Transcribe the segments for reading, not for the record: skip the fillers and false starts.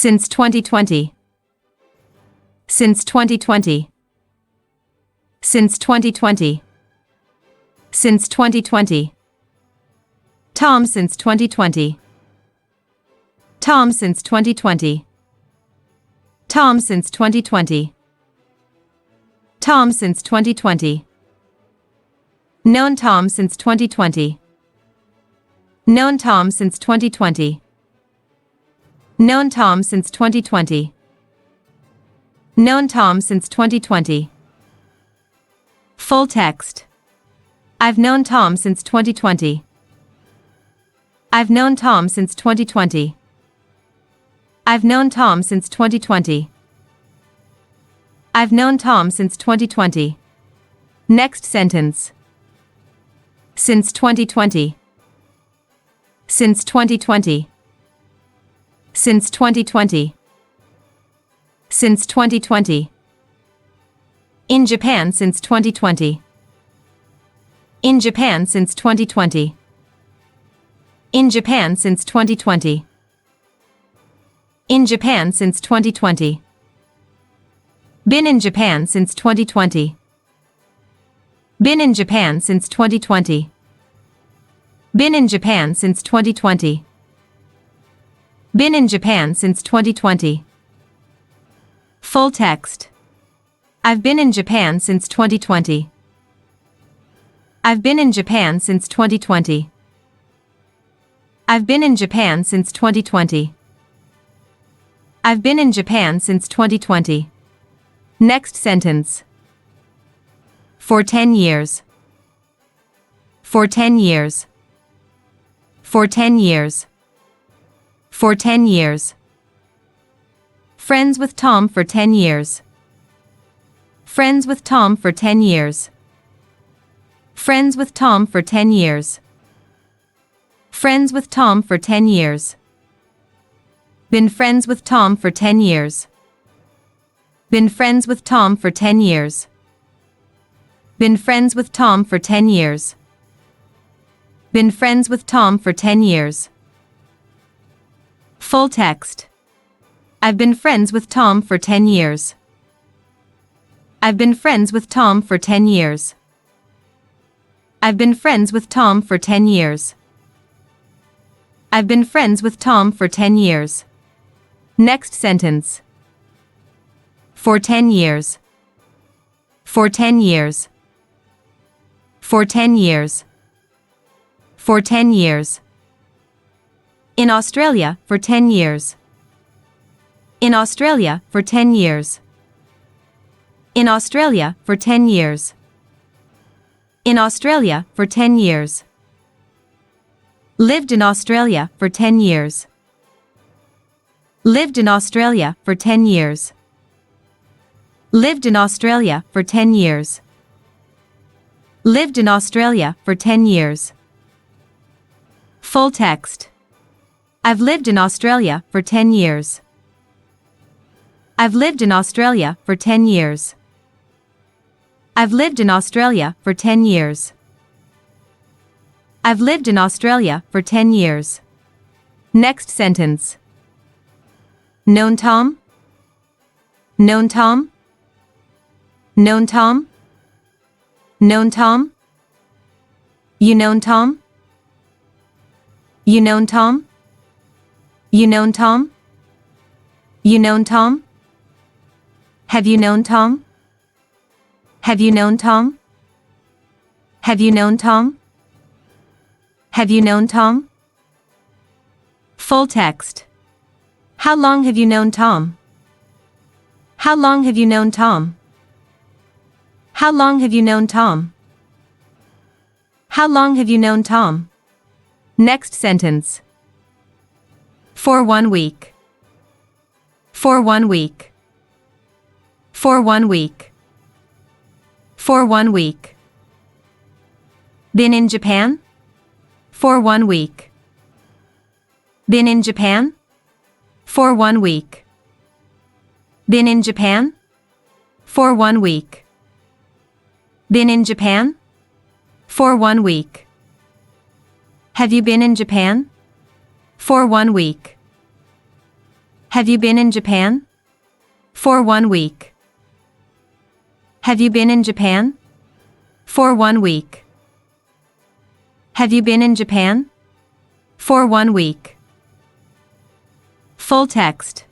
Since 2020. Since 2020. Since 2020. Since 2020. Tom since 2020. Tom since 2020. Tom since 2020. Tom since 2020. Known Tom since 2020. Known Tom since 2020. Known Tom since 2020. Known Tom since 2020. Full text. I've known Tom since 2020. I've known Tom since 2020. I've known Tom since 2020. I've known Tom since 2020. Next sentence. Since 2020. Since 2020. Since 2020. Since 2020. In Japan since 2020. In Japan since 2020. In Japan since 2020. In Japan since 2020. Been in Japan since 2020. Been in Japan since 2020. Been in Japan since 2020. Been in Japan since 2020. Full text. I've been in Japan since 2020. I've been in Japan since 2020. I've been in Japan since 2020. I've been in Japan since 2020. Next sentence. For 10 years. For 10 years. For 10 years. For 10 years. Friends with Tom for 10 years. Friends with Tom for 10 years. Friends with Tom for 10 years. Friends with Tom for 10 years. Been friends with Tom for 10 years. Been friends with Tom for 10 years. Been friends with Tom for 10 years. Been friends with Tom for 10 years. Full text. I've been friends with Tom for 10 years. I've been friends with Tom for 10 years. I've been friends with Tom for 10 years. I've been friends with Tom for 10 years. Next sentence. For 10 years. For 10 years. For 10 years. For 10 years. In Australia for 10 years. In Australia for 10 years. In Australia for 10 years. In Australia for 10 years. Lived in Australia for 10 years. Lived in Australia for 10 years. Lived in Australia for 10 years. Lived in Australia for 10 years. Full text. I've lived in Australia for 10 years. I've lived in Australia for 10 years. I've lived in Australia for 10 years. I've lived in Australia for 10 years. Next sentence. Known Tom? Known Tom? Known Tom? Known Tom? You known Tom? You known Tom? You known Tom? You known Tom? Have you known Tom? Have you known Tom? Have you known Tom? Have you known Tom? Full text. How long have you known Tom? How long have you known Tom? How long have you known Tom? How long have you known Tom? Next sentence. For 1 week. For 1 week. For 1 week. For 1 week. Been in Japan? For 1 week. Been in Japan? For 1 week. Been in Japan? For 1 week. Been in Japan? For 1 week. Have you been in Japan? For 1 week. Have you been in Japan? For 1 week. Have you been in Japan? For 1 week. Have you been in Japan? For 1 week. Full text.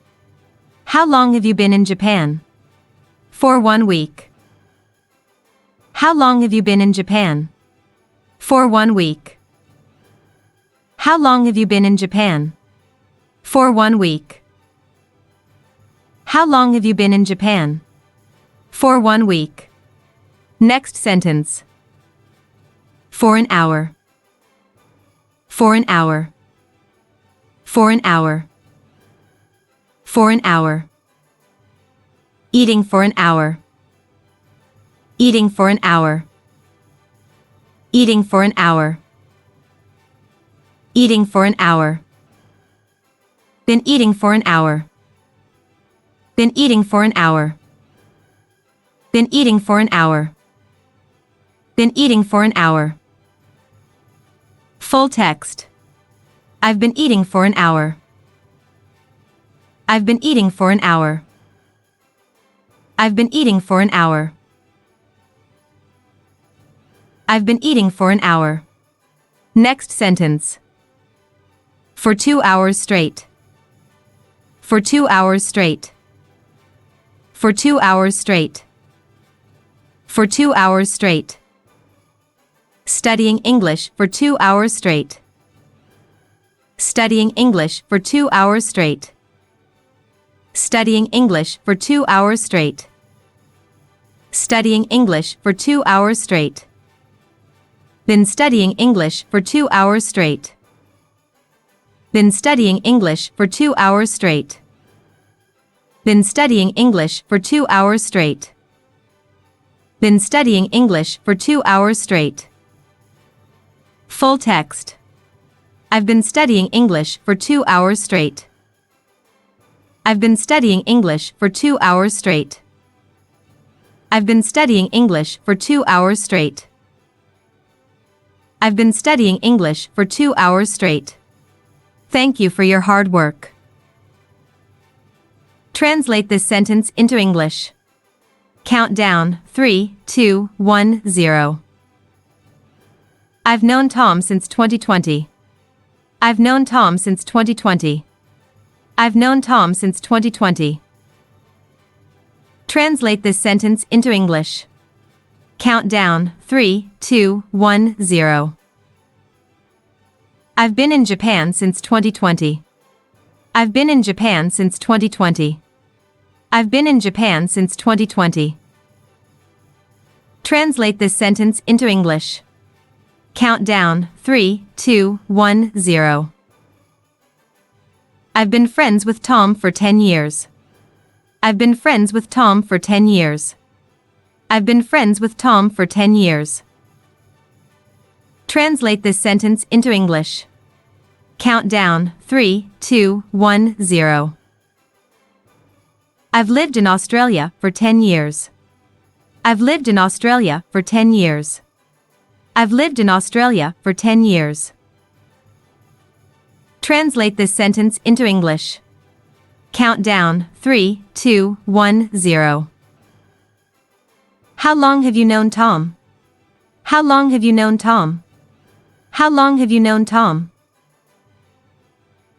How long have you been in Japan? For 1 week. How long have you been in Japan? For 1 week. How long have you been in Japan? For 1 week. How long have you been in Japan? For 1 week. Next sentence. For an hour. For an hour. For an hour. For an hour. Eating for an hour. Eating for an hour. Eating for an hour. Eating for an hour. Been eating for an hour. Been eating for an hour. Been eating for an hour. Been eating for an hour. Full text. I've been eating for an hour. I've been eating for an hour. I've been eating for an hour. I've been eating for an hour. Next sentence. For 2 hours straight. For 2 hours straight. For 2 hours straight. For 2 hours straight. Studying English for 2 hours straight. Studying English for 2 hours straight. Studying English for 2 hours straight. Studying English for 2 hours straight. Been studying English for 2 hours straight. Been studying English for 2 hours straight. Been studying English for 2 hours straight. Been studying English for 2 hours straight. Full text. I've been studying English for 2 hours straight. I've been studying English for 2 hours straight. I've been studying English for 2 hours straight. I've been studying English for 2 hours straight. Thank you for your hard work. Translate this sentence into English. Countdown 3, 2, 1, 0. I've known Tom since 2020. I've known Tom since 2020. I've known Tom since 2020. Translate this sentence into English. Countdown 3, 2, 1, 0. I've been in Japan since 2020. I've been in Japan since 2020. I've been in Japan since 2020. Translate this sentence into English. Countdown 3, 2, 1, 0. I've been friends with Tom for 10 years. I've been friends with Tom for 10 years. I've been friends with Tom for 10 years. Translate this sentence into English. Countdown 3, 2, 1, 0. I've lived in Australia for 10 years. I've lived in Australia for 10 years. I've lived in Australia for 10 years. Translate this sentence into English. Countdown 3, 2, 1, 0. How long have you known Tom? How long have you known Tom? How long have you known Tom?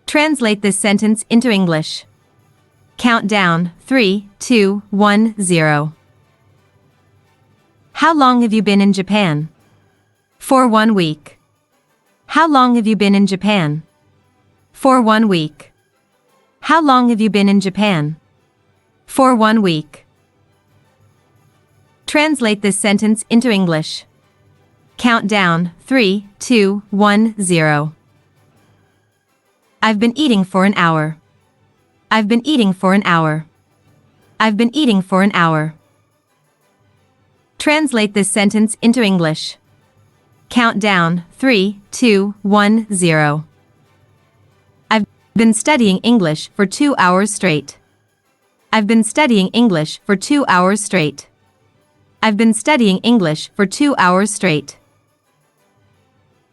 Translate this sentence into English. Countdown 3, 2, 1, 0. How long have you been in Japan? For 1 week. How long have you been in Japan? For 1 week. How long have you been in Japan? For 1 week. Translate this sentence into English. Countdown 3, 2, 1, 0. I've been eating for an hour. I've been eating for an hour. I've been eating for an hour. Translate this sentence into English. Countdown 3, 2, 1, 0. I've been studying English for 2 hours straight. I've been studying English for 2 hours straight. I've been studying English for 2 hours straight.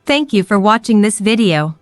Thank you for watching this video.